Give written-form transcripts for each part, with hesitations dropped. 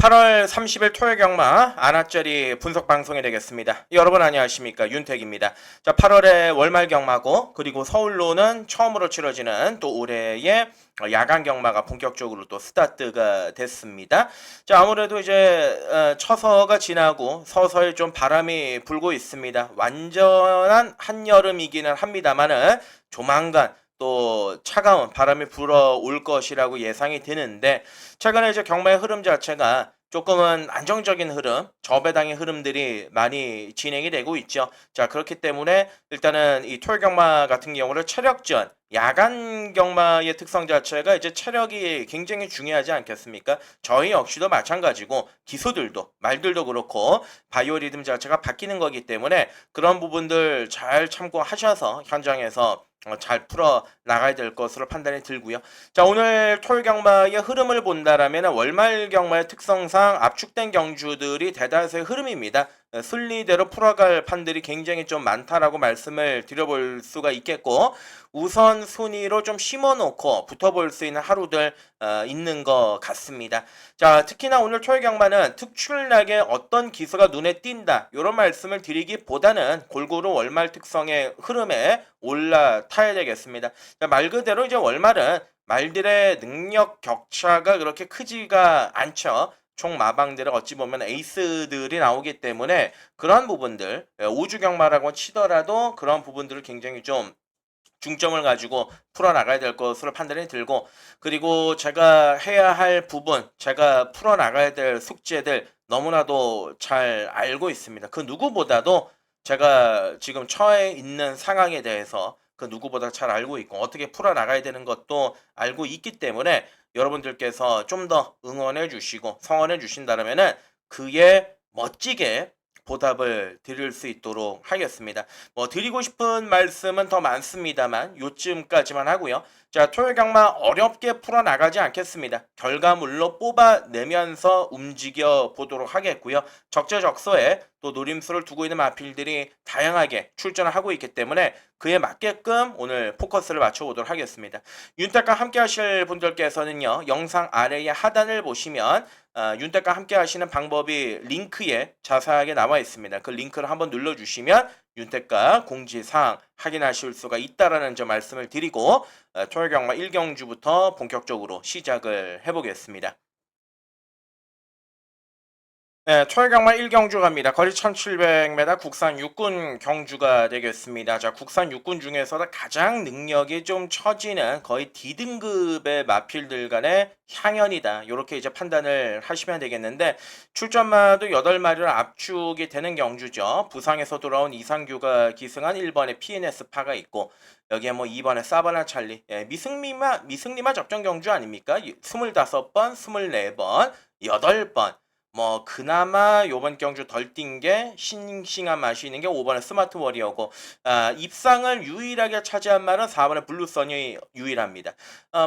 8월 30일 토요일 경마 안하짜리 분석 방송이 되겠습니다. 여러분 안녕하십니까, 윤택입니다. 자, 8월에 월말 경마고, 그리고 서울로는 처음으로 치러지는 또 올해의 야간 경마가 본격적으로 또 스타트가 됐습니다. 자, 아무래도 이제 처서가 지나고 서서히 좀 바람이 불고 있습니다. 완전한 한여름이기는 합니다만은 조만간 또 차가운 바람이 불어올 것이라고 예상이 되는데, 최근에 이제 경마의 흐름 자체가 조금은 안정적인 흐름, 저배당의 흐름들이 많이 진행이 되고 있죠. 자, 그렇기 때문에 일단은 이 토요 경마 같은 경우를 체력전, 야간 경마의 특성 자체가 이제 체력이 굉장히 중요하지 않겠습니까? 저희 역시도 마찬가지고, 기수들도, 말들도 그렇고, 바이오리듬 자체가 바뀌는 거기 때문에 그런 부분들 잘 참고하셔서 현장에서 잘 풀어 나가야 될 것으로 판단이 들고요. 자, 오늘 토요 경마의 흐름을 본다라면 월말 경마의 특성상 압축된 경주들이 대다수의 흐름입니다. 순리대로 풀어갈 판들이 굉장히 좀 많다라고 말씀을 드려볼 수가 있겠고, 우선 순위로 좀 심어놓고 붙어볼 수 있는 하루들 있는 것 같습니다. 자, 특히나 오늘 토요 경마는 특출나게 어떤 기수가 눈에 띈다, 이런 말씀을 드리기보다는 골고루 월말 특성의 흐름에 올라타야 되겠습니다. 자, 말 그대로 이제 월말은 말들의 능력 격차가 그렇게 크지가 않죠. 총 마방들은 어찌 보면 에이스들이 나오기 때문에 그런 부분들, 오주 경마라고 치더라도 그런 부분들을 굉장히 좀 중점을 가지고 풀어나가야 될 것으로 판단이 들고, 그리고 제가 해야 할 부분, 제가 풀어나가야 될 숙제들 너무나도 잘 알고 있습니다. 그 누구보다도 제가 지금 처해 있는 상황에 대해서 그 누구보다 잘 알고 있고, 어떻게 풀어나가야 되는 것도 알고 있기 때문에 여러분들께서 좀 더 응원해 주시고 성원해 주신다면은 그에 멋지게 보답을 드릴 수 있도록 하겠습니다. 뭐 드리고 싶은 말씀은 더 많습니다만 요쯤까지만 하고요. 자, 토요 경마 어렵게 풀어나가지 않겠습니다. 결과물로 뽑아내면서 움직여 보도록 하겠고요. 적재적소에 또 노림수를 두고 있는 마필들이 다양하게 출전을 하고 있기 때문에 그에 맞게끔 오늘 포커스를 맞춰보도록 하겠습니다. 윤택과 함께 하실 분들께서는요, 영상 아래의 하단을 보시면 윤택과 함께 하시는 방법이 링크에 자세하게 나와 있습니다. 그 링크를 한번 눌러주시면 윤택과 공지사항 확인하실 수가 있다라는 점 말씀을 드리고, 토요 경마 1경주부터 본격적으로 시작을 해보겠습니다. 네, 철경마 1경주 갑니다. 거리 1700m 국산 육군 경주가 되겠습니다. 자, 국산 육군 중에서도 가장 능력이 좀 처지는 거의 D등급의 마필들 간의 향연이다, 이렇게 이제 판단을 하시면 되겠는데, 출전마도 8마리로 압축이 되는 경주죠. 부상에서 돌아온 이상규가 기승한 1번에 PNS파가 있고, 여기에 뭐 2번에 사바나 찰리, 미승리마 접전 경주 아닙니까? 25번, 24번, 8번. 뭐 그나마 요번 경주 덜 뛴 게 싱싱한 맛이 있는 게 5번의 스마트 워리어고, 입상을 유일하게 차지한 말은 4번의 블루선이 유일합니다.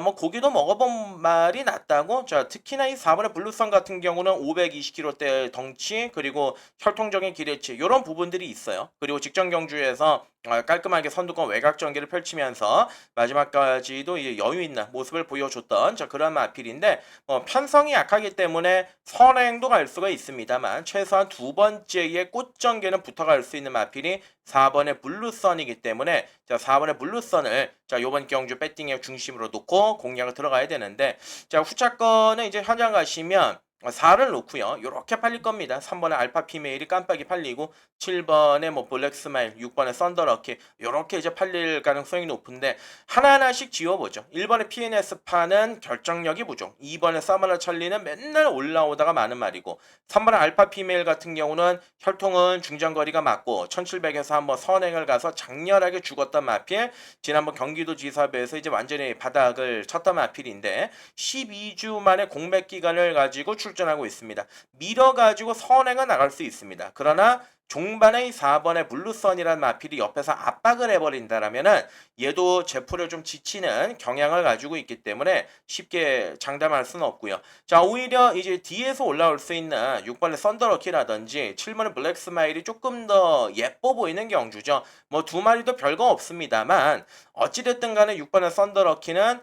뭐 고기도 먹어본 말이 낫다고. 자, 특히나 이 4번의 블루선 같은 경우는 520kg대 덩치, 그리고 혈통적인 기대치, 이런 부분들이 있어요. 그리고 직전 경주에서 깔끔하게 선두권 외곽 전개를 펼치면서 마지막까지도 이제 여유 있는 모습을 보여줬던 그런 마필인데, 편성이 약하기 때문에 선행도 갈 수가 있습니다만 최소한 두 번째의 꽃 전개는 붙어갈 수 있는 마필이 4번의 블루선이기 때문에, 자, 4번의 블루선을 자, 요번 경주 배팅의 중심으로 놓고 공략을 들어가야 되는데, 자, 후차권은 이제 현장 가시면 4를 놓고요, 요렇게 팔릴 겁니다. 3번의 알파 피메일이 깜빡이 팔리고, 7번의 뭐 블랙 스마일, 6번의 썬더럭키, 요렇게 이제 팔릴 가능성이 높은데, 하나하나씩 지워보죠. 1번의 PNS파는 결정력이 부족, 2번의 사마라 찰리는 맨날 올라오다가 많은 말이고, 3번의 알파 피메일 같은 경우는 혈통은 중장거리가 맞고 1700에서 한번 선행을 가서 장렬하게 죽었던 마필, 지난번 경기도지사배에서 이제 완전히 바닥을 쳤던 마필인데 12주 만에 공백 기간을 가지고 출전하고 있습니다. 밀어가지고 선행은 나갈 수 있습니다. 그러나 종반의 4번의 블루선이라는 마필이 옆에서 압박을 해버린다라면은 얘도 제풀에 좀 지치는 경향을 가지고 있기 때문에 쉽게 장담할 수는 없고요. 자, 오히려 이제 뒤에서 올라올 수 있는 6번의 썬더럭키라든지 7번의 블랙 스마일이 조금 더 예뻐 보이는 경주죠. 뭐 두 마리도 별거 없습니다만 어찌됐든 간에 6번의 썬더럭키는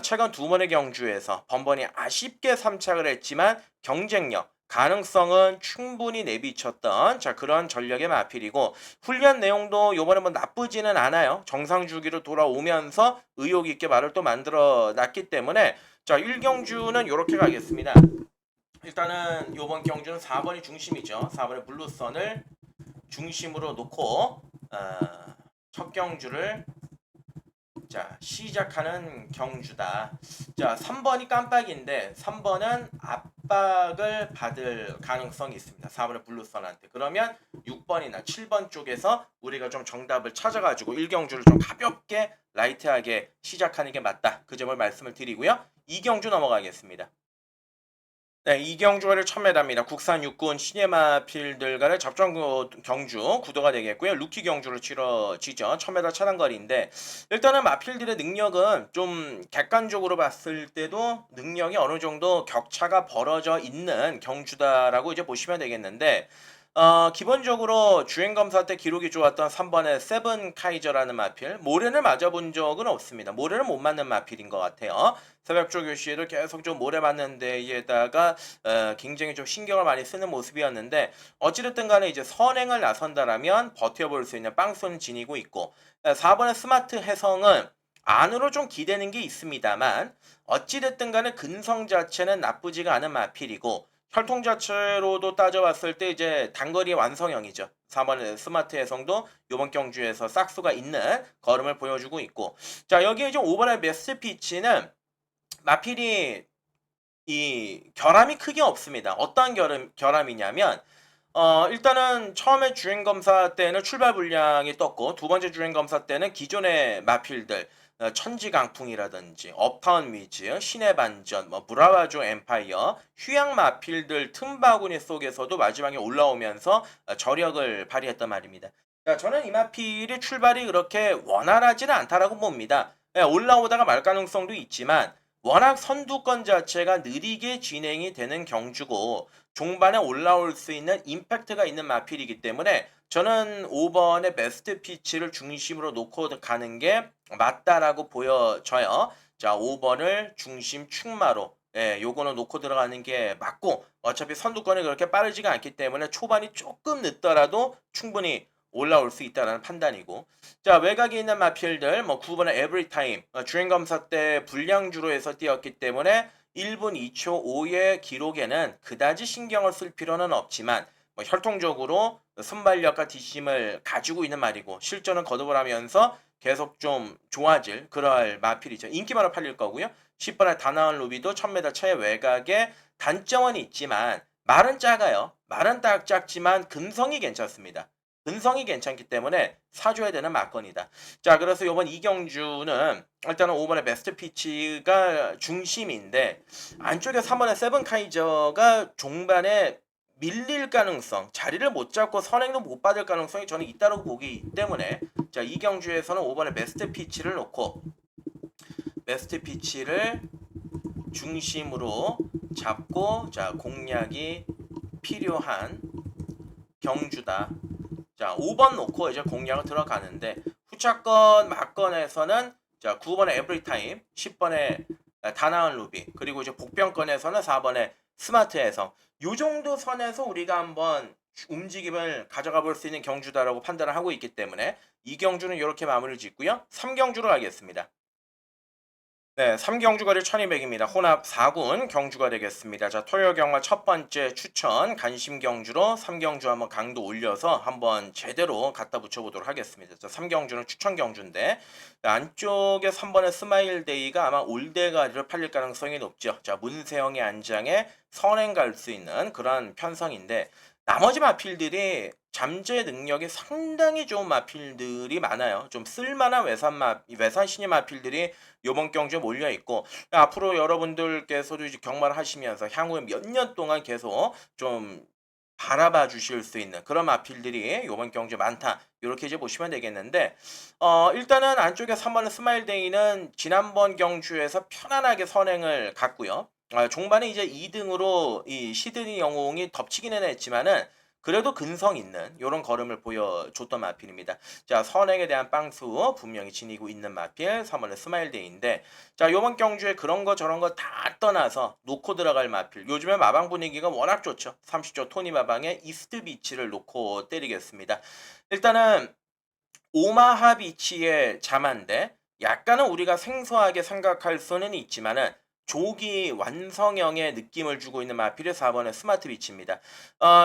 최근 두 번의 경주에서 번번이 아쉽게 3착을 했지만 경쟁력, 가능성은 충분히 내비쳤던 자 그런 전력의 마필이고 훈련 내용도 요번에 뭐 나쁘지는 않아요. 정상 주기로 돌아오면서 의욕 있게 말을 또 만들어 놨기 때문에 자 1경주는 요렇게 가겠습니다. 일단은 요번 경주는 4번이 중심이죠. 4번의 블루선을 중심으로 놓고 첫 경주를 자 시작하는 경주다. 자 3번이 깜빡인데 3번은 압박을 받을 가능성이 있습니다. 4번의 블루선한테. 그러면 6번이나 7번 쪽에서 우리가 좀 정답을 찾아가지고 1경주를 좀 가볍게 라이트하게 시작하는 게 맞다. 그 점을 말씀을 드리고요. 2경주 넘어가겠습니다. 네, 이경주가를 1000m입니다. 국산 육군 시네마필들과의 접전 경주 구도가 되겠고요. 루키 경주로 치러지죠. 1000m 차단거리인데 일단은 마필들의 능력은 좀 객관적으로 봤을 때도 능력이 어느 정도 격차가 벌어져 있는 경주다라고 이제 보시면 되겠는데 기본적으로 주행검사 때 기록이 좋았던 3번의 세븐 카이저라는 마필 모래를 맞아본 적은 없습니다. 모래를 못 맞는 마필인 것 같아요. 새벽조 교시에도 계속 좀 모래 맞는 데에다가 굉장히 좀 신경을 많이 쓰는 모습이었는데 어찌됐든 간에 이제 선행을 나선다라면 버텨볼 수 있는 빵손을 지니고 있고 4번의 스마트 해성은 안으로 좀 기대는 게 있습니다만 어찌됐든 간에 근성 자체는 나쁘지가 않은 마필이고 혈통 자체로도 따져봤을 때 이제 단거리 완성형이죠. 4번의 스마트 해성도 이번 경주에서 싹수가 있는 걸음을 보여주고 있고 자 여기에 이제 5번의 메스 피치는 마필이 이 결함이 크게 없습니다. 어떠한 결함이냐면 일단은 처음에 주행검사 때는 출발 불량이 떴고 두 번째 주행검사 때는 기존의 마필들 천지강풍이라든지 업타운 위즈, 신의 반전, 뭐 브라바조 엠파이어, 휴양 마필들 틈바구니 속에서도 마지막에 올라오면서 저력을 발휘했단 말입니다. 자, 저는 이 마필의 출발이 그렇게 원활하지는 않다라고 봅니다. 올라오다가 말 가능성도 있지만 워낙 선두권 자체가 느리게 진행이 되는 경주고 종반에 올라올 수 있는 임팩트가 있는 마필이기 때문에 저는 5번의 베스트 피치를 중심으로 놓고 가는 게 맞다라고 보여져요. 자, 5번을 중심 축마로 요거는 놓고 들어가는 게 맞고 어차피 선두권이 그렇게 빠르지가 않기 때문에 초반이 조금 늦더라도 충분히 올라올 수 있다는 판단이고 자 외곽에 있는 마필들 뭐 9번의 에브리타임 주행검사 때 불량주로 해서 뛰었기 때문에 1분 2초 5의 기록에는 그다지 신경을 쓸 필요는 없지만 뭐 혈통적으로 순발력과 뒷심을 가지고 있는 말이고 실전은 거듭을 하면서 계속 좀 좋아질 그럴 마필이죠. 인기만으로 팔릴 거고요. 10번의 다나온 루비도 1000m 차의 외곽에 단점은 있지만 말은 작아요. 말은 딱 작지만 근성이 괜찮습니다. 근성이 괜찮기 때문에 사줘야 되는 막건이다. 자, 그래서 이번 이경주는 일단은 5번의 베스트 피치가 중심인데 안쪽에 3번의 세븐 카이저가 종반에 밀릴 가능성, 자리를 못 잡고 선행도 못 받을 가능성이 저는 있다고 보기 때문에 자, 이경주에서는 5번의 베스트 피치를 놓고 베스트 피치를 중심으로 잡고 자, 공략이 필요한 경주다. 자, 5번 놓고 이제 공략을 들어가는데 후차권 막건에서는 자, 9번의 에브리타임, 10번의 다나은 루비, 그리고 이제 복병권에서는 4번의 스마트 해성. 요 정도 선에서 우리가 한번 움직임을 가져가 볼 수 있는 경주다라고 판단을 하고 있기 때문에 이 경주는 이렇게 마무리를 짓고요. 3경주로 가겠습니다. 네, 3경주거리 1200입니다. 혼합 4군 경주가 되겠습니다. 자, 토요 경마 첫 번째 추천 간심 경주로 3경주 한번 강도 올려서 한번 제대로 갖다 붙여보도록 하겠습니다. 자, 3경주는 추천 경주인데 안쪽에 3번의 스마일 데이가 아마 올대가리를 팔릴 가능성이 높죠. 자, 문세영의 안장에 선행 갈 수 있는 그런 편성인데 나머지 마필들이 잠재 능력이 상당히 좋은 마필들이 많아요. 좀 쓸만한 외산 신의 마필들이 요번 경주에 몰려 있고 앞으로 여러분들께서도 이제 경마를 하시면서 향후에 몇 년 동안 계속 좀 바라봐 주실 수 있는 그런 마필들이 요번 경주에 많다. 이렇게 이제 보시면 되겠는데 일단은 안쪽에 3번의 스마일데이는 지난번 경주에서 편안하게 선행을 갔고요. 종반에 이제 2등으로 이 시드니 영웅이 덮치기는 했지만은 그래도 근성 있는 이런 걸음을 보여줬던 마필입니다. 자, 선행에 대한 빵수 분명히 지니고 있는 마필 3번의 스마일데이인데 자, 요번 경주에 그런 거 저런 거 다 떠나서 놓고 들어갈 마필. 요즘에 마방 분위기가 워낙 좋죠. 30조 토니 마방에 이스트 비치를 놓고 때리겠습니다. 일단은 오마하 비치의 자만데 약간은 우리가 생소하게 생각할 수는 있지만은 조기 완성형의 느낌을 주고 있는 마필의 4번의 스마트 비치입니다.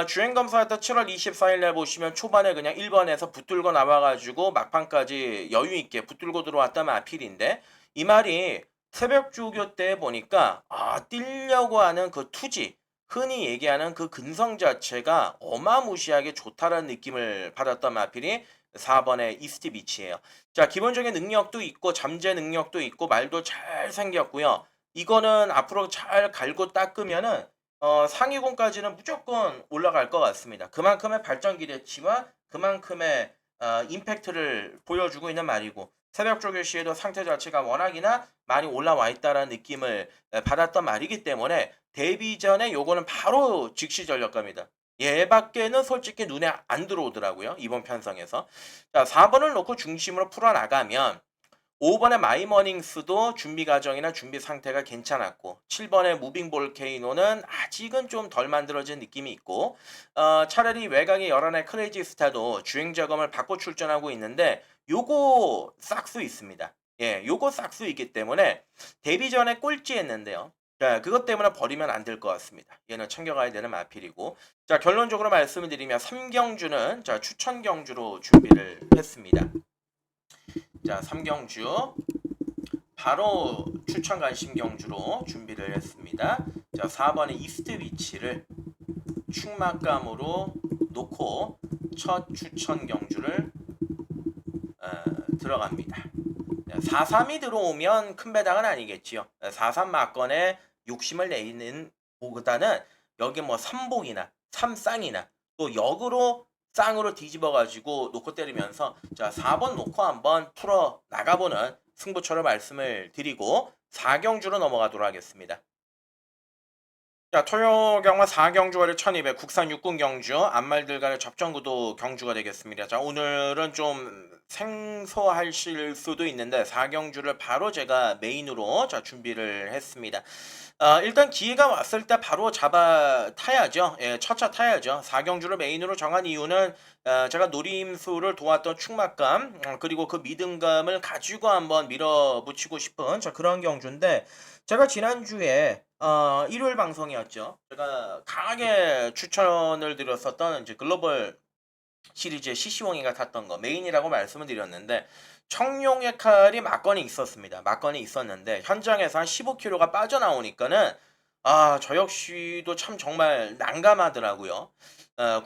주행 검사했던 7월 24일 날 보시면 초반에 그냥 1번에서 붙들고 나와가지고 막판까지 여유 있게 붙들고 들어왔던 마필인데 이 말이 새벽 조교 때 보니까 뛰려고 하는 그 투지 흔히 얘기하는 그 근성 자체가 어마무시하게 좋다라는 느낌을 받았던 마필이 4번의 이스트 비치예요. 자, 기본적인 능력도 있고 잠재 능력도 있고 말도 잘 생겼고요. 이거는 앞으로 잘 갈고 닦으면은 상위권까지는 무조건 올라갈 것 같습니다. 그만큼의 발전 기대치와 그만큼의 임팩트를 보여주고 있는 말이고 새벽 조교 시에도 상태 자체가 워낙이나 많이 올라와 있다라는 느낌을 받았던 말이기 때문에 데뷔 전에 요거는 바로 즉시 전력갑니다. 얘밖에는 솔직히 눈에 안 들어오더라고요. 이번 편성에서. 자, 4번을 놓고 중심으로 풀어나가면 5번의 마이머닝스도 준비 과정이나 준비 상태가 괜찮았고 7번의 무빙 볼케이노는 아직은 좀 덜 만들어진 느낌이 있고 차라리 외곽의 11의 크레이지 스타도 주행 점검을 받고 출전하고 있는데 요거 싹수 있습니다. 예, 요거 싹수 있기 때문에 데뷔 전에 꼴찌했는데요. 자, 그것 때문에 버리면 안 될 것 같습니다. 얘는 챙겨가야 되는 마필이고 자, 결론적으로 말씀을 드리면 3경주는 자, 추천 경주로 준비를 했습니다. 자, 3경주 바로 추천 관심 경주로 준비를 했습니다. 자, 4번의 이스트 위치를 충막감으로 놓고 첫 추천 경주를 들어갑니다. 4-3이 들어오면 큰 배당은 아니겠지요. 4-3 막건에 욕심을 내는 보다는 여기 뭐 3복이나 3쌍이나 또 역으로 쌍으로 뒤집어 가지고 놓고 때리면서 자 4번 놓고 한번 풀어 나가보는 승부처를 말씀을 드리고 4경주로 넘어가도록 하겠습니다. 자, 토요 경마 4경주 월요 1200 국산 육군 경주 안말들 간의 접전구도 경주가 되겠습니다. 자, 오늘은 좀 생소하실 수도 있는데 4경주를 바로 제가 메인으로 자 준비를 했습니다. 일단 기회가 왔을 때 바로 잡아 타야죠. 예, 첫차 타야죠. 4경주를 메인으로 정한 이유는 제가 노림수를 도왔던 충막감 그리고 그 믿음감을 가지고 한번 밀어붙이고 싶은 자 그런 경주인데 제가 지난주에 일요일 방송이었죠. 제가 강하게 추천을 드렸었던 이제 글로벌 시리즈의 CC홍이가 탔던 거 메인이라고 말씀을 드렸는데 청룡의 칼이 막건이 있었습니다. 막건이 있었는데 현장에서 한 15kg가 빠져나오니까는 저 역시도 참 정말 난감하더라고요.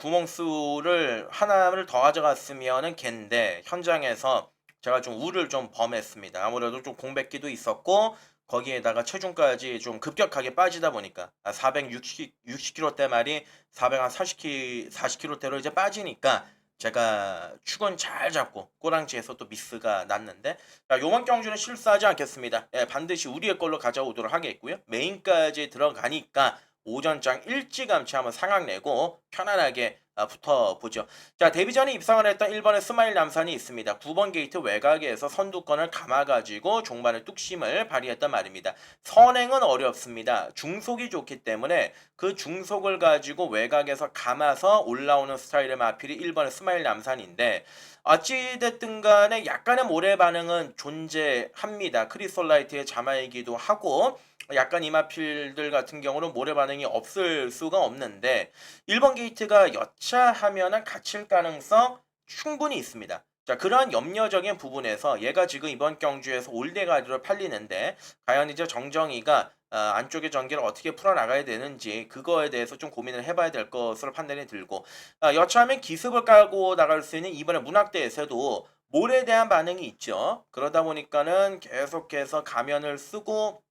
구멍수를 하나를 더 가져갔으면은 갠데 현장에서 제가 좀 우를 좀 범했습니다. 아무래도 좀 공백기도 있었고 거기에다가 체중까지 좀 급격하게 빠지다 보니까 460kg 대 말이 440kg대로 이제 빠지니까 제가 축은 잘 잡고 꼬랑지에서 또 미스가 났는데 자, 요번 경주는 실수하지 않겠습니다. 예, 반드시 우리의 걸로 가져오도록 하겠고요. 메인까지 들어가니까 오전장 일찌감치 한번 상황 내고 편안하게 붙어보죠. 자, 데뷔전에 입상을 했던 1번의 스마일 남산이 있습니다. 9번 게이트 외곽에서 선두권을 감아가지고 종반의 뚝심을 발휘했단 말입니다. 선행은 어렵습니다. 중속이 좋기 때문에 그 중속을 가지고 외곽에서 감아서 올라오는 스타일의 마필이 1번의 스마일 남산인데 어찌됐든 간에 약간의 모래 반응은 존재합니다. 크리솔라이트의 자마이기도 하고 약간 이마필들 같은 경우는 모래 반응이 없을 수가 없는데 1번 게이트가 여차하면은 갇힐 가능성 충분히 있습니다. 자, 그러한 염려적인 부분에서 얘가 지금 이번 경주에서 올대가리로 팔리는데 과연 이제 정정이가 안쪽의 전개를 어떻게 풀어나가야 되는지 그거에 대해서 좀 고민을 해봐야 될 것으로 판단이 들고 여차하면 기습을 깔고 나갈 수 있는 이번에 문학대에서도 몰에 대한 반응이 있죠. 그러다 보니까는 계속해서 가면을 쓰고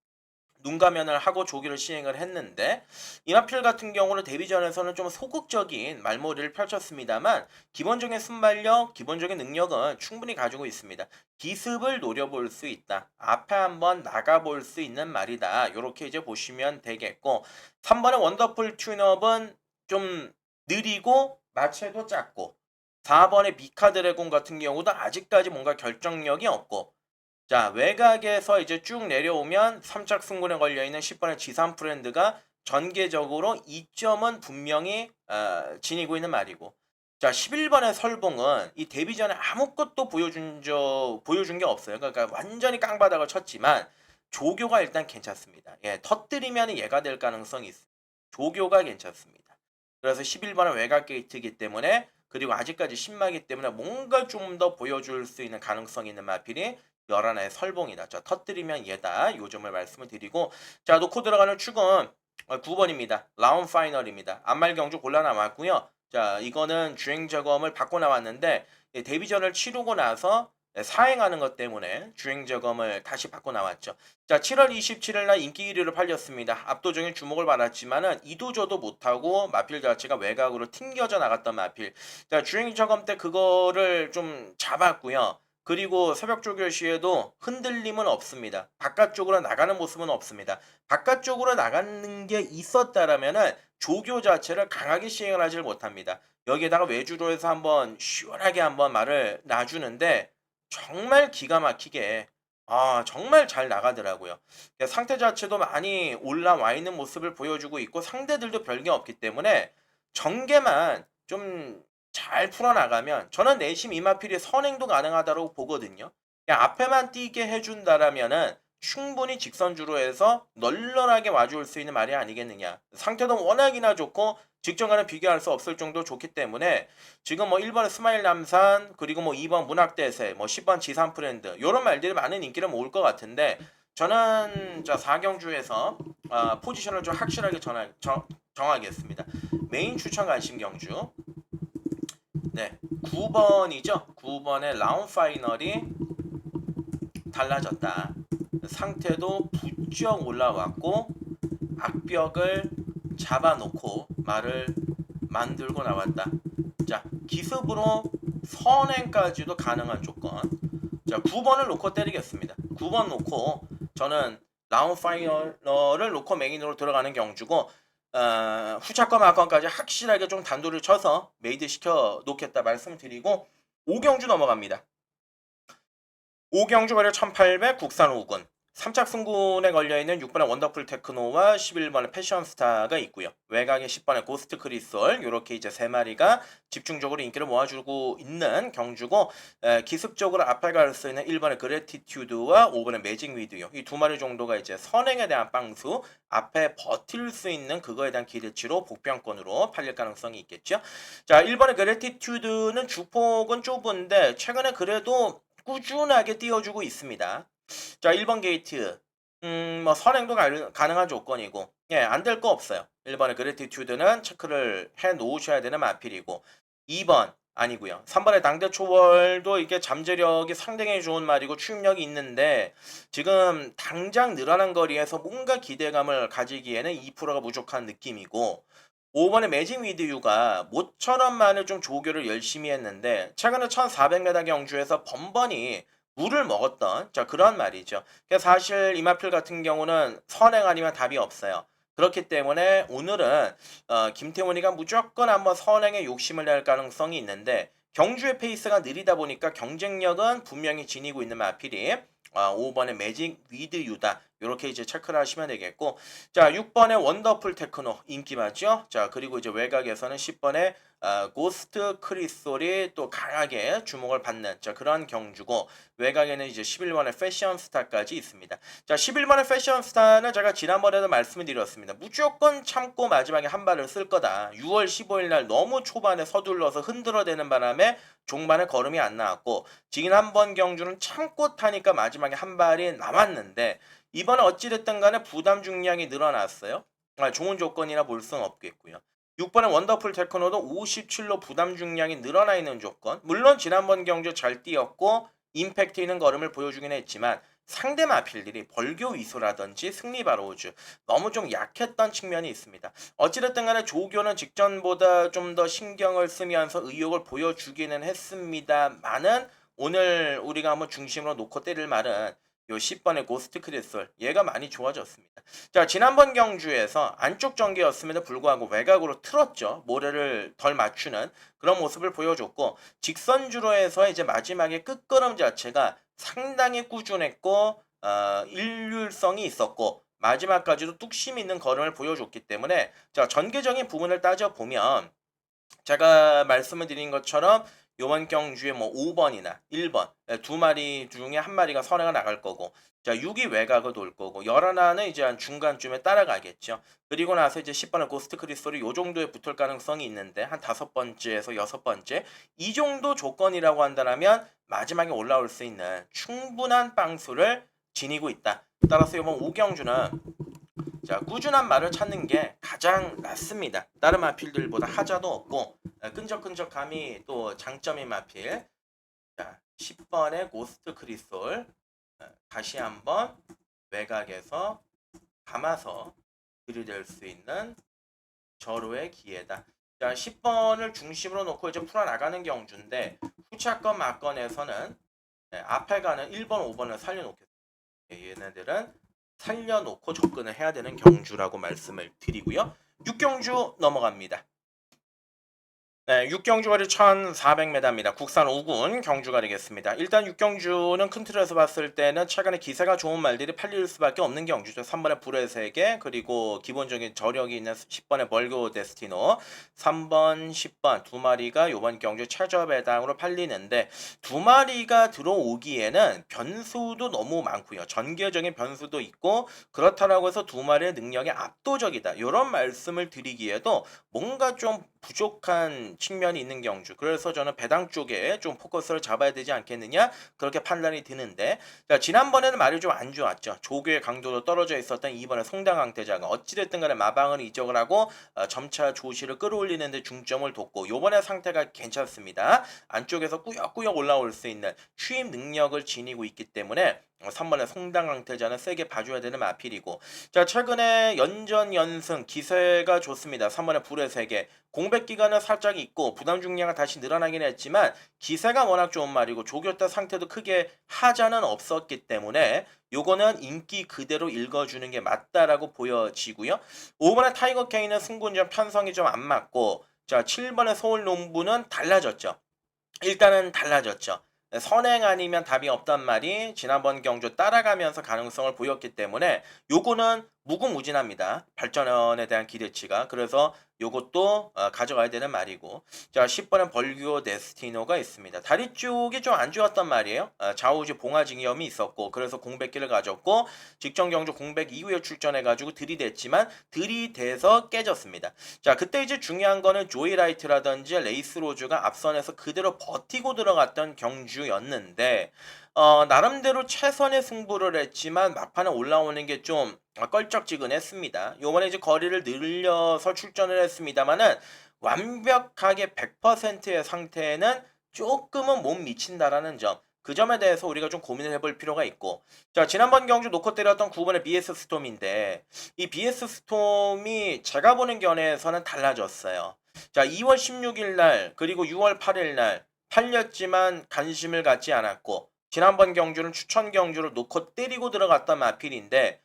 눈 가면을 하고 조기를 시행을 했는데 이마필 같은 경우는 데뷔전에서는 좀 소극적인 말머리를 펼쳤습니다만 기본적인 순발력, 기본적인 능력은 충분히 가지고 있습니다. 기습을 노려볼 수 있다. 앞에 한번 나가볼 수 있는 말이다. 이렇게 이제 보시면 되겠고 3번의 원더풀 튠업은 좀 느리고 마체도 작고 4번의 미카 드래곤 같은 경우도 아직까지 뭔가 결정력이 없고 자, 외곽에서 이제 쭉 내려오면 3착 승군에 걸려있는 10번의 지산 프렌드가 전개적으로 이점은 분명히 지니고 있는 말이고 자, 11번의 설봉은 이 데뷔 전에 아무것도 보여준 게 없어요. 그러니까 완전히 깡바닥을 쳤지만 조교가 일단 괜찮습니다. 예, 터뜨리면 얘가 될 가능성이 있습니다. 조교가 괜찮습니다. 그래서 11번은 외곽 게이트이기 때문에 그리고 아직까지 신마기 때문에 뭔가 좀 더 보여줄 수 있는 가능성이 있는 마필이 11의 설봉이다. 자, 터뜨리면 얘다. 요 점을 말씀을 드리고 자, 놓고 들어가는 축은 9번입니다. 라운 파이널입니다. 안말 경주 골라 나왔고요. 자, 이거는 주행 점검을 받고 나왔는데 데뷔전을 치르고 나서 사행하는 것 때문에 주행 점검을 다시 받고 나왔죠. 자, 7월 27일 날 인기 1위로 팔렸습니다. 압도적인 주목을 받았지만은 이도저도 못하고 마필 자체가 외곽으로 튕겨져 나갔던 마필. 자, 주행 점검 때 그거를 좀 잡았고요. 그리고 새벽 조교 시에도 흔들림은 없습니다. 바깥쪽으로 나가는 모습은 없습니다. 바깥쪽으로 나가는 게 있었다라면은 조교 자체를 강하게 시행을 하질 못합니다. 여기에다가 외주로 해서 한번 시원하게 한번 말을 놔주는데 정말 기가 막히게 정말 잘 나가더라고요. 상태 자체도 많이 올라와 있는 모습을 보여주고 있고 상대들도 별게 없기 때문에 전개만 좀 잘 풀어나가면 저는 내심 이마필이 선행도 가능하다고 보거든요. 그냥 앞에만 뛰게 해준다라면은 충분히 직선주로 해서 널널하게 와줄 수 있는 말이 아니겠느냐. 상태도 워낙이나 좋고 직전과는 비교할 수 없을 정도로 좋기 때문에 지금 뭐 1번 스마일 남산 그리고 뭐 2번 문학대세 뭐 10번 지산 프렌드 이런 말들이 많은 인기를 모을 것 같은데 저는 자 4경주에서 포지션을 좀 확실하게 정하겠습니다. 메인 추천 관심 경주 네 9번이죠. 9번의 라운 파이널이 달라졌다. 상태도 부쩍 올라왔고 악벽을 잡아놓고 말을 만들고 나왔다. 자, 기습으로 선행까지도 가능한 조건. 자, 9번을 놓고 때리겠습니다. 9번 놓고 저는 라운 파이널을 놓고 메인으로 들어가는 경주고 후차권 마건까지 확실하게 좀 단도를 쳐서 메이드 시켜 놓겠다 말씀드리고 5경주 넘어갑니다. 5경주 거리 1800 국산 5군 3착 승군에 걸려있는 6번의 원더풀 테크노와 11번의 패션스타가 있고요. 외곽에 10번의 고스트 크리솔 이렇게 이제 세 마리가 집중적으로 인기를 모아주고 있는 경주고 기습적으로 앞에 갈 수 있는 1번의 그래티튜드와 5번의 매직 위드요. 이 두 마리 정도가 이제 선행에 대한 빵수 앞에 버틸 수 있는 그거에 대한 기대치로 복병권으로 팔릴 가능성이 있겠죠. 자, 1번의 그래티튜드는 주폭은 좁은데 최근에 그래도 꾸준하게 띄워주고 있습니다. 자, 1번 게이트. 뭐 선행도 가능한 조건이고. 예, 안 될 거 없어요. 1번의 그래티튜드는 체크를 해 놓으셔야 되는 마필이고. 2번 아니고요. 3번의 당대 초월도 이게 잠재력이 상당히 좋은 말이고 추임력이 있는데 지금 당장 늘어난 거리에서 뭔가 기대감을 가지기에는 2%가 부족한 느낌이고 5번의 매직 위드유가 모처럼만을 좀 조교를 열심히 했는데 최근에 1400m 경주에서 번번이 물을 먹었던 그런 말이죠. 그래서 사실 이마필 같은 경우는 선행 아니면 답이 없어요. 그렇기 때문에 오늘은 김태훈이가 무조건 한번 선행에 욕심을 낼 가능성이 있는데 경주의 페이스가 느리다 보니까 경쟁력은 분명히 지니고 있는 마필이 5번의 매직 위드 유다 이렇게 이제 체크를 하시면 되겠고 자 6번의 원더풀 테크노 인기 맞죠? 자 그리고 이제 외곽에서는 10번의 고스트 크리솔이 또 강하게 주목을 받는 그런 경주고 외곽에는 이제 11번의 패션스타까지 있습니다. 자 11번의 패션스타는 제가 지난번에도 말씀을 드렸습니다. 무조건 참고 마지막에 한 발을 쓸 거다. 6월 15일 날 너무 초반에 서둘러서 흔들어대는 바람에 종반에 걸음이 안 나왔고 지난번 경주는 참고 타니까 마지막에 한 발이 남았는데 이번에 어찌됐든 간에 부담 중량이 늘어났어요. 좋은 조건이라 볼 수는 없겠고요. 6번의 원더풀 테크노도 57로 부담 중량이 늘어나 있는 조건. 물론 지난번 경주 잘 뛰었고 임팩트 있는 걸음을 보여주긴 했지만 상대 마필들이 벌교 위소라든지 승리 바로우즈 너무 좀 약했던 측면이 있습니다. 어찌됐든 간에 조교는 직전보다 좀 더 신경을 쓰면서 의욕을 보여주기는 했습니다만은 오늘 우리가 한번 중심으로 놓고 때릴 말은 요 10번의 고스트 크리솔 얘가 많이 좋아졌습니다. 자, 지난번 경주에서 안쪽 전개였음에도 불구하고 외곽으로 틀었죠. 모래를 덜 맞추는 그런 모습을 보여줬고 직선주로에서 이제 마지막에 끝걸음 자체가 상당히 꾸준했고 일률성이 있었고 마지막까지도 뚝심 있는 걸음을 보여줬기 때문에 자, 전개적인 부분을 따져보면 제가 말씀을 드린 것처럼 요번 경주에 뭐 5번이나 1번 두 마리 중에 한 마리가 선회가 나갈 거고 자 6이 외곽을 돌 거고 11하는 이제 한 중간쯤에 따라가겠죠. 그리고 나서 이제 10번의 고스트 크리스톨이 요 정도에 붙을 가능성이 있는데 한 5번째에서 6번째 이 정도 조건이라고 한다면 마지막에 올라올 수 있는 충분한 빵수를 지니고 있다. 따라서 이번 5경주는 자, 꾸준한 말을 찾는 게 가장 낫습니다. 다른 마필들보다 하자도 없고 끈적끈적함이 또 장점인 마필. 자, 10번의 고스트 크리솔 다시 한번 외곽에서 감아서 들이댈 수 있는 절호의 기회다. 자, 10번을 중심으로 놓고 이제 풀어나가는 경주인데 후차권 막건에서는 앞에 가는 1번, 5번을 살려놓겠습니다. 얘네들은 살려놓고 접근을 해야 되는 경주라고 말씀을 드리고요. 6경주 넘어갑니다. 네, 6경주 거리 1400m입니다. 국산 5군 경주가 되겠습니다. 일단 6경주는 큰 틀에서 봤을 때는 최근에 기세가 좋은 말들이 팔릴 수밖에 없는 경주죠. 3번의 불의 세계 그리고 기본적인 저력이 있는 10번의 벌교 데스티노 3번, 10번 두 마리가 이번 경주 최저 배당으로 팔리는데 두 마리가 들어오기에는 변수도 너무 많고요. 전개적인 변수도 있고 그렇다라고 해서 두 마리의 능력이 압도적이다. 이런 말씀을 드리기에도 뭔가 좀 부족한 측면이 있는 경주. 그래서 저는 배당 쪽에 좀 포커스를 잡아야 되지 않겠느냐 그렇게 판단이 드는데 자, 지난번에는 말이 좀 안 좋았죠. 조교의 강도도 떨어져 있었던 이번에 송당강태자가 어찌됐든 간에 마방을 이적을 하고 점차 조시를 끌어올리는 데 중점을 뒀고 요번에 상태가 괜찮습니다. 안쪽에서 꾸역꾸역 올라올 수 있는 취임 능력을 지니고 있기 때문에 3번의 송당강태자는 세게 봐줘야 되는 마필이고 자 최근에 연전 연승 기세가 좋습니다. 3번의 불의 세계 공백 기간은 살짝 있고 부담 중량은 다시 늘어나긴 했지만 기세가 워낙 좋은 말이고 조교타 상태도 크게 하자는 없었기 때문에 요거는 인기 그대로 읽어주는 게 맞다라고 보여지고요. 5번의 타이거 K는 승군전 편성이 좀 안 맞고 자 7번의 서울 농부는 달라졌죠. 일단은 달라졌죠. 선행 아니면 답이 없단 말이 지난번 경주 따라가면서 가능성을 보였기 때문에 요거는 무궁무진합니다. 발전에 대한 기대치가. 그래서 요것도 가져가야 되는 말이고 자 10번은 벌교 데스티노가 있습니다. 다리 쪽이 좀 안 좋았단 말이에요. 좌우지 봉화징염이 있었고 그래서 공백기를 가졌고 직전 경주 공백 이후에 출전해가지고 들이댔지만 들이대서 깨졌습니다. 자 그때 이제 중요한 거는 조이라이트라든지 레이스 로즈가 앞선에서 그대로 버티고 들어갔던 경주였는데 나름대로 최선의 승부를 했지만 막판에 올라오는 게 좀 껄쩍지근했습니다. 요번에 이제 거리를 늘려서 출전을 했습니다만은 완벽하게 100%의 상태에는 조금은 못 미친다라는 점. 그 점에 대해서 우리가 좀 고민을 해볼 필요가 있고 자 지난번 경주 놓고 때렸던 9번의 BS 스톰인데 이 BS 스톰이 제가 보는 견해에서는 달라졌어요. 자 2월 16일 날 그리고 6월 8일 날 팔렸지만 관심을 갖지 않았고 지난번 경주는 추천 경주로 놓고 때리고 들어갔던 마필인데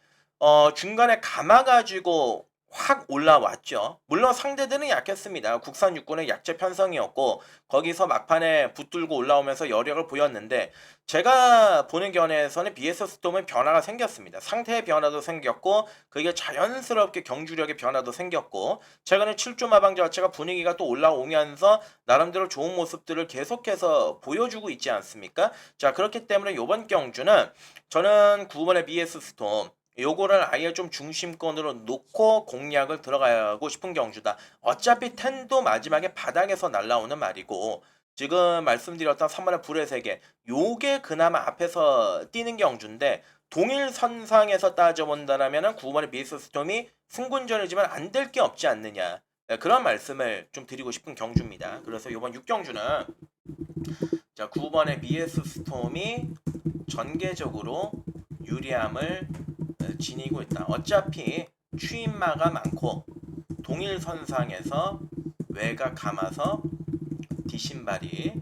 중간에 감아가지고 확 올라왔죠. 물론 상대들은 약했습니다. 국산 육군의 약체 편성이었고 거기서 막판에 붙들고 올라오면서 여력을 보였는데 제가 보는 견해에서는 BS 스톰은 변화가 생겼습니다. 상태의 변화도 생겼고 그게 자연스럽게 경주력의 변화도 생겼고 최근에 7조 마방 자체가 분위기가 또 올라오면서 나름대로 좋은 모습들을 계속해서 보여주고 있지 않습니까? 자 그렇기 때문에 이번 경주는 저는 9번의 BS 스톰 요거를 아예 좀 중심권으로 놓고 공략을 들어가고 싶은 경주다. 어차피 텐도 마지막에 바닥에서 날라오는 말이고 지금 말씀드렸던 3번의 불의 세계 요게 그나마 앞에서 뛰는 경주인데 동일선상에서 따져본다라면 9번의 비스 스톰이 승군전이지만 안 될 게 없지 않느냐 그런 말씀을 좀 드리고 싶은 경주입니다. 그래서 요번 6경주는 자 9번의 BS 스톰이 전개적으로 유리함을 지니고 있다. 어차피 추임마가 많고 동일선상에서 외곽 감아서 뒷신발이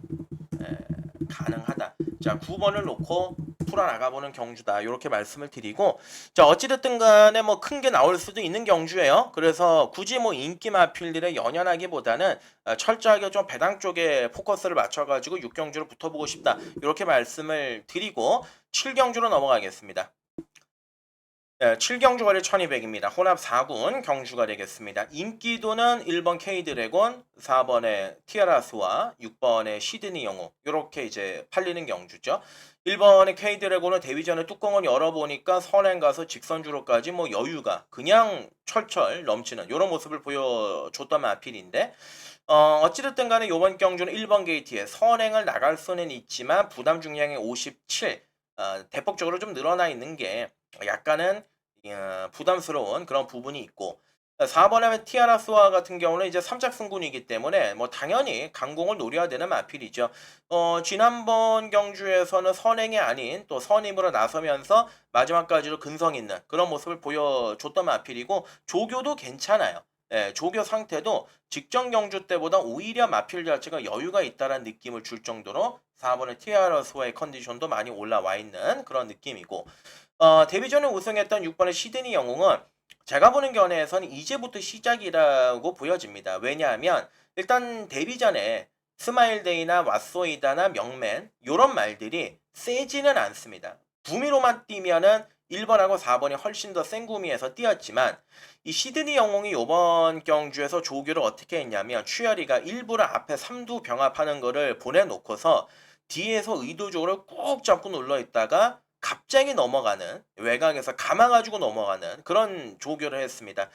가능하다. 자 9번을 놓고 풀어나가보는 경주다. 이렇게 말씀을 드리고, 자, 어찌됐든 간에 뭐 큰 게 나올 수도 있는 경주예요. 그래서 굳이 뭐 인기 마필들에 연연하기보다는 철저하게 좀 배당 쪽에 포커스를 맞춰가지고 6경주로 붙어보고 싶다. 이렇게 말씀을 드리고 7경주로 넘어가겠습니다. 7경주 거리 1200입니다. 혼합 4군 경주가 되겠습니다. 인기도는 1번 K드래곤, 4번에 티아라스와 6번에 시드니 영웅 이렇게 이제 팔리는 경주죠. 1번의 K드래곤은 데뷔전에 뚜껑을 열어보니까 선행 가서 직선주로까지 뭐 여유가 그냥 철철 넘치는 이런 모습을 보여줬던 마필인데 어찌됐든 간에 이번 경주는 1번 게이트에 선행을 나갈 수는 있지만 부담 중량이 57 대폭적으로 좀 늘어나 있는 게 약간은 부담스러운 그런 부분이 있고 4번에 티아라스와 같은 경우는 이제 3작 승군이기 때문에 뭐 당연히 강공을 노려야 되는 마필이죠. 지난번 경주에서는 선행이 아닌 또 선임으로 나서면서 마지막까지도 근성 있는 그런 모습을 보여줬던 마필이고 조교도 괜찮아요. 예, 조교 상태도 직전 경주 때보다 오히려 마필 자체가 여유가 있다는 느낌을 줄 정도로 4번의 티아라스와의 컨디션도 많이 올라와 있는 그런 느낌이고 데뷔전에 우승했던 6번의 시드니 영웅은 제가 보는 견해에서는 이제부터 시작이라고 보여집니다. 왜냐하면 일단 데뷔전에 스마일데이나 왓소이다나 명맨 요런 말들이 세지는 않습니다. 구미로만 뛰면은 1번하고 4번이 훨씬 더 센 구미에서 뛰었지만 이 시드니 영웅이 이번 경주에서 조교를 어떻게 했냐면 추열이가 일부러 앞에 3두 병합하는 거를 보내놓고서 뒤에서 의도적으로 꾹 잡고 눌러 있다가 갑자기 넘어가는 외곽에서 감아가지고 넘어가는 그런 조교를 했습니다.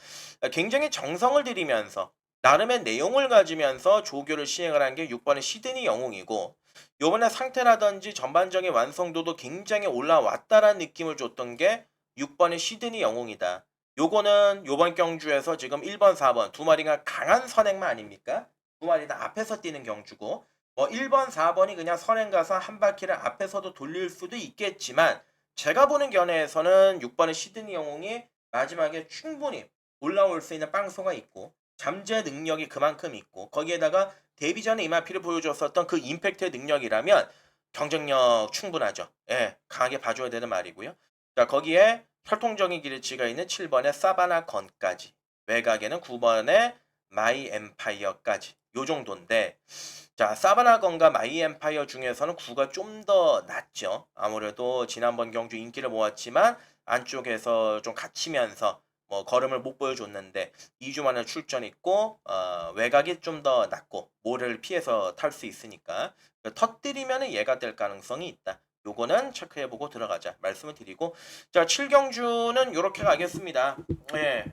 굉장히 정성을 들이면서 나름의 내용을 가지면서 조교를 시행을 한 게 6번의 시드니 영웅이고 요번에 상태라든지 전반적인 완성도도 굉장히 올라왔다라는 느낌을 줬던 게 6번의 시드니 영웅이다. 요거는 요번 경주에서 지금 1번, 4번 두 마리가 강한 선행만 아닙니까? 두 마리 다 앞에서 뛰는 경주고 뭐 1번, 4번이 그냥 선행 가서 한 바퀴를 앞에서도 돌릴 수도 있겠지만 제가 보는 견해에서는 6번의 시드니 영웅이 마지막에 충분히 올라올 수 있는 빵소가 있고 잠재 능력이 그만큼 있고 거기에다가 데뷔 전에 이마피를 보여줬었던 그 임팩트의 능력이라면 경쟁력 충분하죠. 예, 강하게 봐줘야 되는 말이고요. 자, 거기에 혈통적인 기르치가 있는 7번의 사바나 건까지 외곽에는 9번의 마이 엠파이어까지 요 정도인데 자, 사바나건과 마이 엠파이어 중에서는 9가 좀 더 낫죠. 아무래도 지난번 경주 인기를 모았지만 안쪽에서 좀 갇히면서 뭐 걸음을 못 보여줬는데 2주 만에 출전 있고 외곽이 좀 더 낫고 모래를 피해서 탈 수 있으니까 터뜨리면 얘가 될 가능성이 있다. 요거는 체크해보고 들어가자 말씀을 드리고 자 7경주는 요렇게 가겠습니다. 예.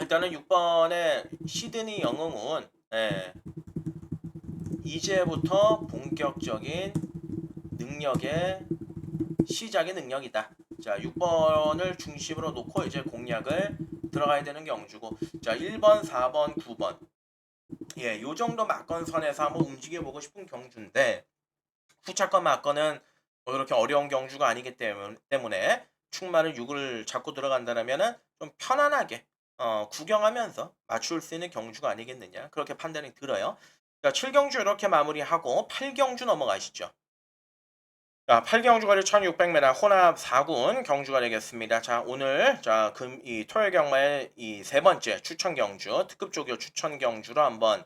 일단은 6번의 시드니 영웅은 예. 이제부터 본격적인 능력의 시작의 능력이다. 자, 6번을 중심으로 놓고 이제 공략을 들어가야 되는 경주고 자, 1번, 4번, 9번 예, 요 정도 막건선에서 한번 움직여보고 싶은 경주인데 후차권 막건은 뭐 이렇게 어려운 경주가 아니기 때문에 충만을 6을 잡고 들어간다면은 좀 편안하게 구경하면서 맞출 수 있는 경주가 아니겠느냐 그렇게 판단이 들어요. 자, 7경주 이렇게 마무리하고 8경주 넘어가시죠. 자, 8경주 거리 1600m 혼합 4군 경주가 되겠습니다. 자, 오늘 이 토요일 경마의 이 세 번째 추천 경주, 특급 조교 추천 경주로 한번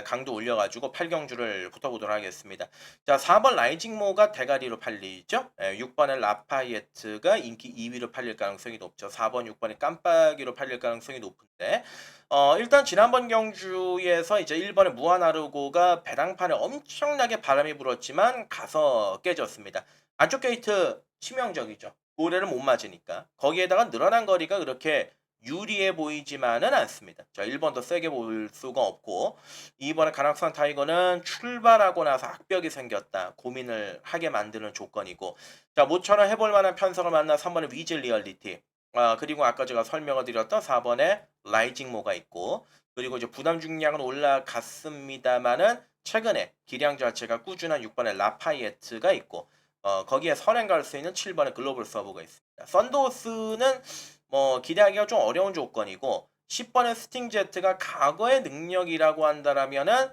강도 올려가지고 8경주를 붙어보도록 하겠습니다. 자, 4번 라이징모가 대가리로 팔리죠. 6번의 라파이에트가 인기 2위로 팔릴 가능성이 높죠. 4번, 6번이 깜빡이로 팔릴 가능성이 높은데 일단 지난번 경주에서 이제 1번의 무한아르고가 배당판에 엄청나게 바람이 불었지만 가서 깨졌습니다. 안쪽 게이트 치명적이죠. 모래를 못 맞으니까. 거기에다가 늘어난 거리가 그렇게 유리해 보이지만은 않습니다. 자, 1번 더 세게 볼 수가 없고 2번의 가락산 타이거는 출발하고 나서 악벽이 생겼다. 고민을 하게 만드는 조건이고 자, 모처럼 해볼 만한 편성을 만나 3번의 위즐 리얼리티 그리고 아까 제가 설명을 드렸던 4번에 라이징모가 있고 그리고 이제 부담 중량은 올라갔습니다만은 최근에 기량 자체가 꾸준한 6번의 라파이에트가 있고 거기에 선행 갈 수 있는 7번의 글로벌 서브가 있습니다. 썬도스는 뭐 기대하기가 좀 어려운 조건이고 10번의 스팅제트가 과거의 능력이라고 한다라면은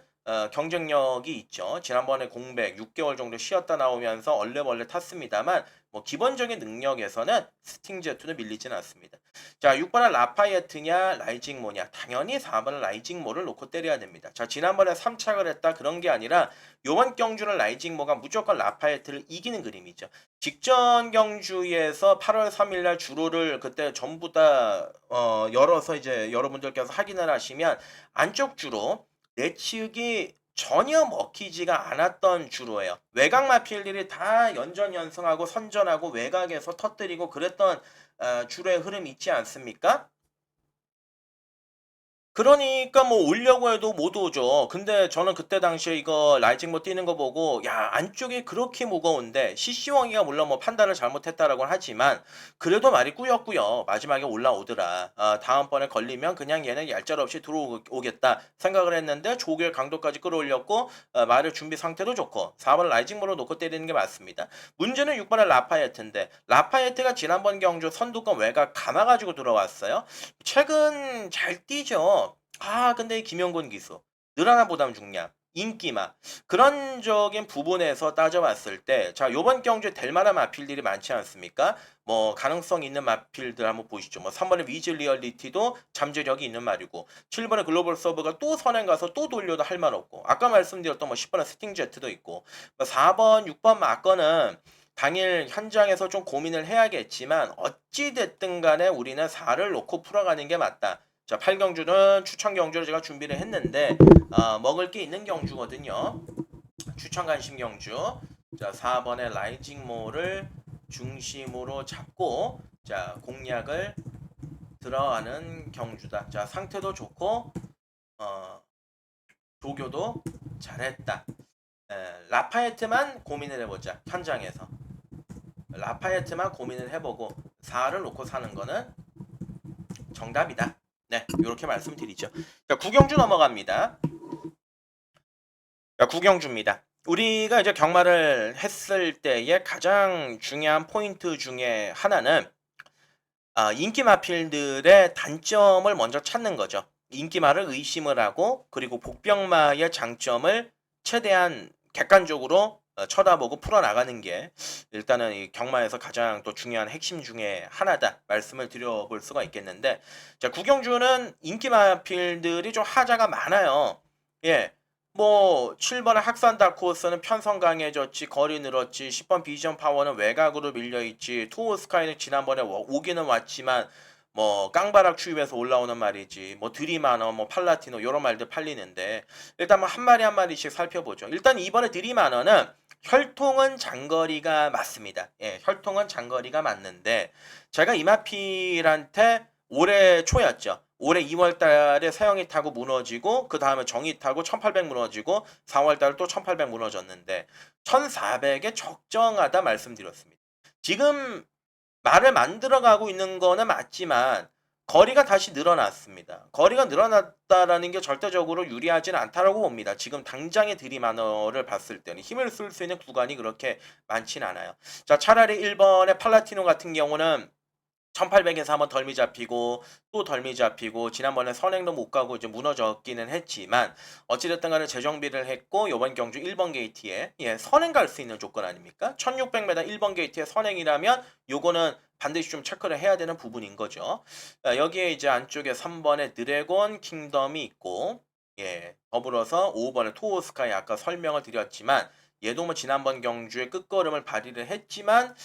경쟁력이 있죠. 지난번에 공백 6개월 정도 쉬었다 나오면서 얼레벌레 탔습니다만 뭐 기본적인 능력에서는 스팅제트는 밀리진 않습니다. 자, 6번은 라파예트냐 라이징모냐. 당연히 4번은 라이징모를 놓고 때려야 됩니다. 자, 지난번에 3착을 했다 그런 게 아니라 요번 경주는 라이징모가 무조건 라파예트를 이기는 그림이죠. 직전 경주에서 8월 3일 날 주로를 그때 전부 다 열어서 이제 여러분들께서 확인을 하시면 안쪽 주로 내치기 전혀 먹히지가 않았던 주로예요. 외곽 마필들이 다 연전연승하고 선전하고 외곽에서 터뜨리고 그랬던 주로의 흐름이 있지 않습니까? 그러니까 뭐 오려고 해도 못 오죠. 근데 저는 그때 당시에 이거 라이징모 뛰는 거 보고 야 안쪽이 그렇게 무거운데 CC왕이가 물론 뭐 판단을 잘못했다라고는 하지만 그래도 말이 꾸역꾸역 마지막에 올라오더라. 다음번에 걸리면 그냥 얘는 얄짤없이 들어오겠다 생각을 했는데 조길 강도까지 끌어올렸고 말의 준비 상태도 좋고 4번 라이징모로 놓고 때리는 게 맞습니다. 문제는 6번의 라파예트인데 라파예트가 지난번 경주 선두권 외곽 감아가지고 들어왔어요. 최근 잘 뛰죠. 근데 이 김영곤 기수, 늘어난 부담 중량, 인기마 그런 적인 부분에서 따져봤을 때, 자 요번 경주에 될 만한 마필들이 많지 않습니까? 뭐 가능성 있는 마필들 한번 보시죠. 뭐 3번의 위즐 리얼리티도 잠재력이 있는 말이고, 7번의 글로벌 서브가 또 선행 가서 또 돌려도 할 말 없고, 아까 말씀드렸던 뭐 10번의 스팅제트도 있고, 뭐 4번, 6번 마건은 당일 현장에서 좀 고민을 해야겠지만 어찌 됐든 간에 우리는 4를 놓고 풀어가는 게 맞다. 자, 8경주는 추천 경주를 제가 준비를 했는데 먹을 게 있는 경주거든요. 추천 관심 경주. 자, 4번의 라이징모를 중심으로 잡고 자, 공략을 들어가는 경주다. 자, 상태도 좋고 조교도 잘했다. 라파에트만 고민을 해보자. 현장에서. 라파에트만 고민을 해보고 4를 놓고 사는 거는 정답이다. 네, 이렇게 말씀드리죠. 자, 구경주 넘어갑니다. 자, 구경주입니다. 우리가 이제 경마를 했을 때의 가장 중요한 포인트 중에 하나는 인기 마필들의 단점을 먼저 찾는 거죠. 인기마를 의심을 하고 그리고 복병마의 장점을 최대한 객관적으로 쳐다보고 풀어나가는 게 일단은 이 경마에서 가장 또 중요한 핵심 중에 하나다 말씀을 드려볼 수가 있겠는데, 자 구경주는 인기 마필들이 좀 하자가 많아요. 예. 뭐 7번의 학산 다크호스는 편성 강해졌지, 거리 늘었지, 10번 비전 파워는 외곽으로 밀려있지, 투오 스카이는 지난번에 오기는 왔지만 뭐 깡바락 추입해서 올라오는 말이지, 뭐 드리마너 뭐 팔라티노 요런 말들 팔리는데, 일단 뭐 한 마리 한 마리씩 살펴보죠. 일단 이번에 드리마너는 혈통은 장거리가 맞습니다. 예, 혈통은 장거리가 맞는데 제가 이마필한테 올해 초였죠. 올해 2월 달에 서영이 타고 무너지고 그 다음에 정이 타고 1800 무너지고 4월 달에 또 1800 무너졌는데 1400에 적정하다 말씀드렸습니다. 지금 말을 만들어가고 있는 거는 맞지만 거리가 다시 늘어났습니다. 거리가 늘어났다라는 게 절대적으로 유리하지는 않다라고 봅니다. 지금 당장의 드리마너를 봤을 때는 힘을 쓸 수 있는 구간이 그렇게 많지는 않아요. 자, 차라리 1번의 팔라티노 같은 경우는 1800에서 한번 덜미 잡히고 또 덜미 잡히고 지난번에 선행도 못 가고 이제 무너졌기는 했지만 어찌됐든 간에 재정비를 했고 요번 경주 1번 게이트에 선행 갈 수 있는 조건 아닙니까? 1600m 1번 게이트에 선행이라면 요거는 반드시 좀 체크를 해야 되는 부분인 거죠. 여기에 이제 안쪽에 3번에 드래곤 킹덤이 있고 더불어서 5번에 토오스카이 아까 설명을 드렸지만 얘도 뭐 지난번 경주에 끝걸음을 발휘를 했지만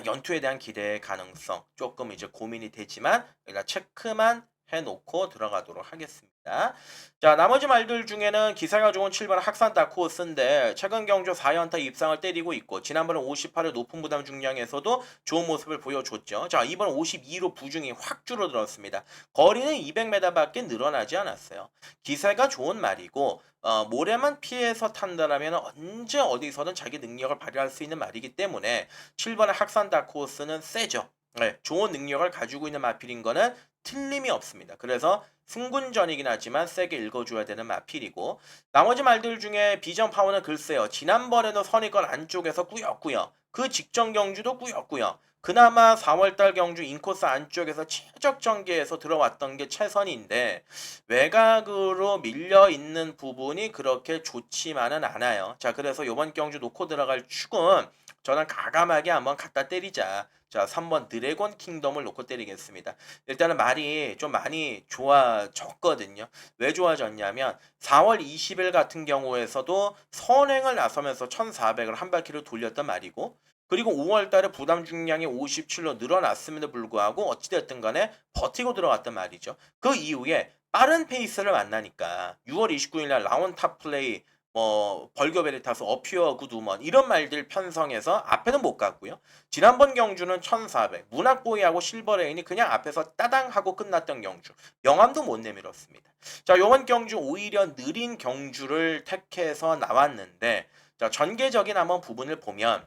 연투에 대한 기대 가능성 조금 이제 고민이 되지만 일단 체크만 해놓고 들어가도록 하겠습니다. 자, 나머지 말들 중에는 기세가 좋은 7번 학산 다크호스인데 최근 경주 4연타 입상을 때리고 있고 지난번에 58의 높은 부담 중량에서도 좋은 모습을 보여줬죠. 자, 이번 52로 부중이 확 줄어들었습니다. 거리는 200m밖에 늘어나지 않았어요. 기세가 좋은 말이고 모래만 피해서 탄다라면 언제 어디서든 자기 능력을 발휘할 수 있는 말이기 때문에 7번의 학산 다크호스는 세죠. 네, 좋은 능력을 가지고 있는 마필인 거는 틀림이 없습니다. 그래서 승군전이긴 하지만 세게 읽어줘야 되는 마필이고, 나머지 말들 중에 비전 파워는 글쎄요. 지난번에도 선의권 안쪽에서 꾸역꾸역, 그 직전 경주도 꾸역꾸역, 그나마 4월달 경주 인코스 안쪽에서 최적 전개에서 들어왔던 게 최선인데 외곽으로 밀려 있는 부분이 그렇게 좋지만은 않아요. 자, 그래서 이번 경주 놓고 들어갈 축은 저는 과감하게 한번 갖다 때리자. 자, 3번 드래곤 킹덤을 놓고 때리겠습니다. 일단은 말이 좀 많이 좋아졌거든요. 왜 좋아졌냐면 4월 20일 같은 경우에서도 선행을 나서면서 1400을 한 바퀴를 돌렸단 말이고, 그리고 5월 달에 부담 중량이 57로 늘어났음에도 불구하고 어찌됐든 간에 버티고 들어갔단 말이죠. 그 이후에 빠른 페이스를 만나니까 6월 29일 날 라운 탑 플레이, 뭐 벌교 베리타스, 어퓨어 굿우먼 이런 말들 편성해서 앞에는 못 갔고요. 지난번 경주는 1400 문학보이하고 실버레인이 그냥 앞에서 따당 하고 끝났던 경주, 명함도 못 내밀었습니다. 자, 요번 경주 오히려 느린 경주를 택해서 나왔는데, 자, 전개적인 한번 부분을 보면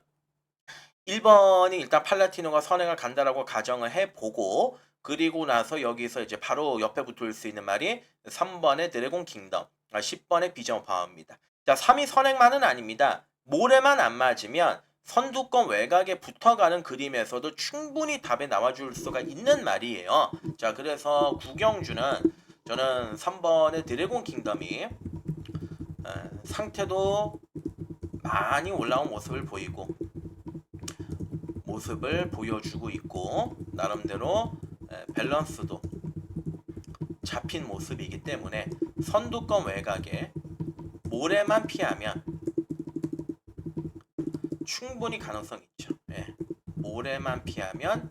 1번이 일단 팔라티노가 선행을 간다라고 가정을 해보고, 그리고 나서 여기서 이제 바로 옆에 붙을 수 있는 말이 3번의 드래곤 킹덤, 10번의 비전 파워입니다. 자, 3위 선행만은 아닙니다. 모래만 안 맞으면 선두권 외곽에 붙어가는 그림에서도 충분히 답에 나와줄 수가 있는 말이에요. 자, 그래서 구경주는 저는 3번의 드래곤 킹덤이 상태도 많이 올라온 모습을 보여주고 있고, 나름대로 밸런스도 잡힌 모습이기 때문에 선두권 외곽에 모래만 피하면 충분히 가능성 있죠. 예. 모래만 피하면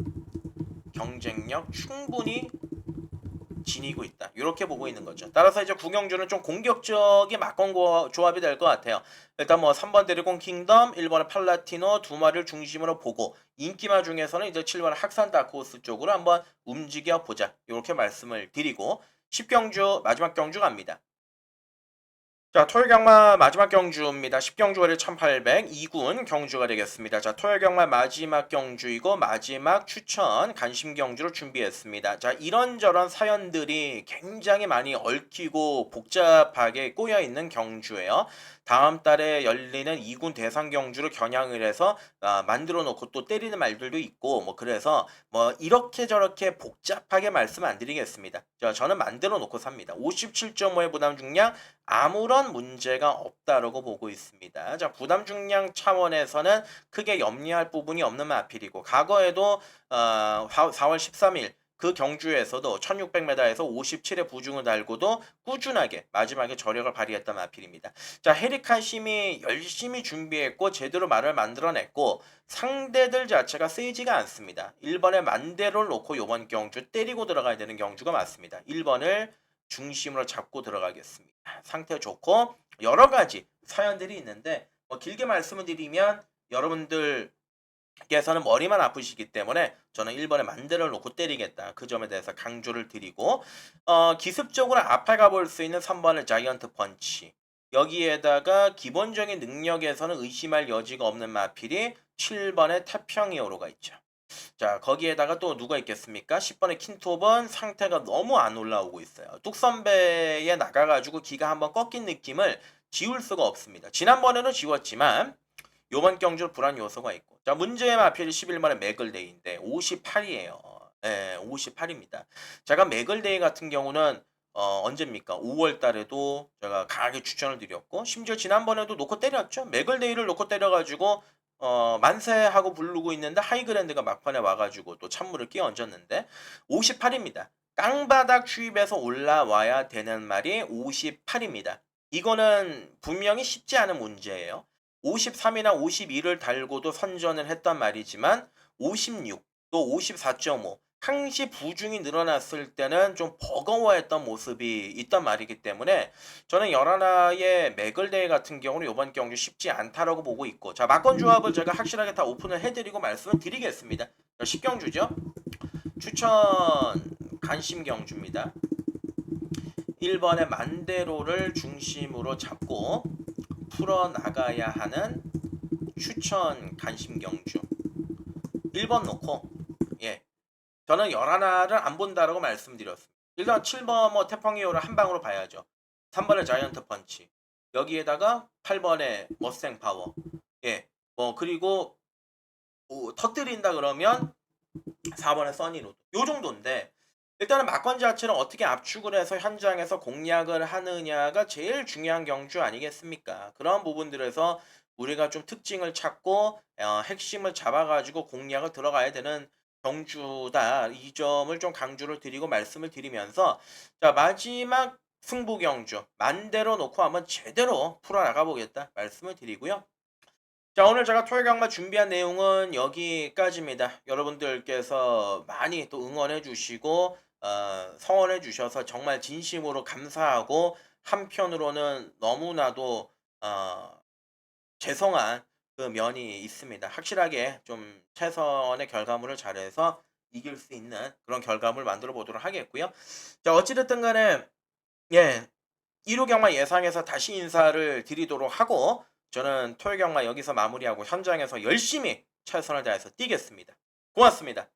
경쟁력 충분히 지니고 있다. 이렇게 보고 있는 거죠. 따라서 이제 구경주는 좀 공격적인 막권 조합이 될 것 같아요. 일단 뭐 3번 드래곤 킹덤, 1번의 팔라티노 두 마리를 중심으로 보고, 인기마 중에서는 이제 7번 학산 다크호스 쪽으로 한번 움직여 보자. 이렇게 말씀을 드리고 10경주 마지막 경주 갑니다. 자, 토요일 경마 마지막 경주입니다. 10경주 거리 1800 2군 경주가 되겠습니다. 자, 토요일 경마 마지막 경주이고 마지막 추천 간심 경주로 준비했습니다. 자, 이런저런 사연들이 굉장히 많이 얽히고 복잡하게 꼬여 있는 경주예요. 다음 달에 열리는 2군 대상 경주를 겨냥을 해서 만들어 놓고 또 때리는 말들도 있고, 뭐 그래서 뭐 이렇게 저렇게 복잡하게 말씀 안 드리겠습니다. 자, 저는 만들어 놓고 삽니다. 57.5의 부담 중량 아무런 문제가 없다라고 보고 있습니다. 자, 부담 중량 차원에서는 크게 염려할 부분이 없는 마필이고, 과거에도 4월 13일 그 경주에서도 1600m에서 57의 부중을 달고도 꾸준하게 마지막에 저력을 발휘했던 마필입니다. 자, 헤리카심이 열심히 준비했고 제대로 말을 만들어냈고, 상대들 자체가 세지가 않습니다. 1번에 만대를 놓고 이번 경주 때리고 들어가야 되는 경주가 맞습니다. 1번을 중심으로 잡고 들어가겠습니다. 상태 좋고 여러 가지 사연들이 있는데, 뭐 길게 말씀을 드리면 여러분들께서는 머리만 아프시기 때문에 저는 1번에 만대를 놓고 때리겠다. 그 점에 대해서 강조를 드리고, 기습적으로 앞에 가볼 수 있는 3번의 자이언트 펀치, 여기에다가 기본적인 능력에서는 의심할 여지가 없는 마필이 7번의 태평이어로가 있죠. 자, 거기에다가 또 누가 있겠습니까? 10번의 킨톱은 상태가 너무 안 올라오고 있어요. 뚝선배에 나가가지고 기가 한번 꺾인 느낌을 지울 수가 없습니다. 지난번에는 지웠지만 요번 경주 불안 요소가 있고. 자, 문제의 마필이 11번의 맥을데이인데 58이에요. 예, 58입니다. 제가 맥을데이 같은 경우는 언제입니까? 5월 달에도 제가 강하게 추천을 드렸고, 심지어 지난번에도 놓고 때렸죠. 맥을데이를 놓고 때려가지고 만세하고 부르고 있는데 하이그랜드가 막판에 와가지고 또 찬물을 끼얹 었는데 58입니다. 깡바닥 추입해서 올라와야 되는 말이 58입니다. 이거는 분명히 쉽지 않은 문제예요. 53이나 52를 달고도 선전을 했단 말이지만 56, 또 54.5 항시 부중이 늘어났을 때는 좀 버거워했던 모습이 있단 말이기 때문에 저는 열하나의 맥을데이 같은 경우는 이번 경주 쉽지 않다라고 보고 있고, 자, 막권 조합을 제가 확실하게 다 오픈을 해드리고 말씀을 드리겠습니다. 자, 10경주죠. 추천 간심 경주입니다. 1번의 만대로를 중심으로 잡고 풀어나가야 하는 추천 간심 경주 1번 놓고, 예, 저는 열하나를 안 본다라고 말씀드렸습니다. 일단 7번 뭐 태평이오를 한 방으로 봐야죠. 3번의 자이언트 펀치, 여기에다가 8번의 머스탱 파워, 예, 뭐 그리고 터뜨린다 그러면 4번의 써니로드, 요 정도인데, 일단은 막권 자체를 어떻게 압축을 해서 현장에서 공략을 하느냐가 제일 중요한 경주 아니겠습니까? 그런 부분들에서 우리가 좀 특징을 찾고 핵심을 잡아가지고 공략을 들어가야 되는 경주다. 이 점을 좀 강조를 드리고 말씀을 드리면서 자 마지막 승부 경주 만대로 놓고 한번 제대로 풀어나가 보겠다 말씀을 드리고요. 자 오늘 제가 토요 강마 준비한 내용은 여기까지입니다. 여러분들께서 많이 또 응원해 주시고 성원해 주셔서 정말 진심으로 감사하고 한편으로는 너무나도 어 죄송한 그 면이 있습니다. 확실하게 좀 최선의 결과물을 잘해서 이길 수 있는 그런 결과물 만들어 보도록 하겠고요. 자 어찌 됐든 간에 예 1호 경마 예상해서 다시 인사를 드리도록 하고 저는 토요 경마 여기서 마무리하고 현장에서 열심히 최선을 다해서 뛰겠습니다. 고맙습니다.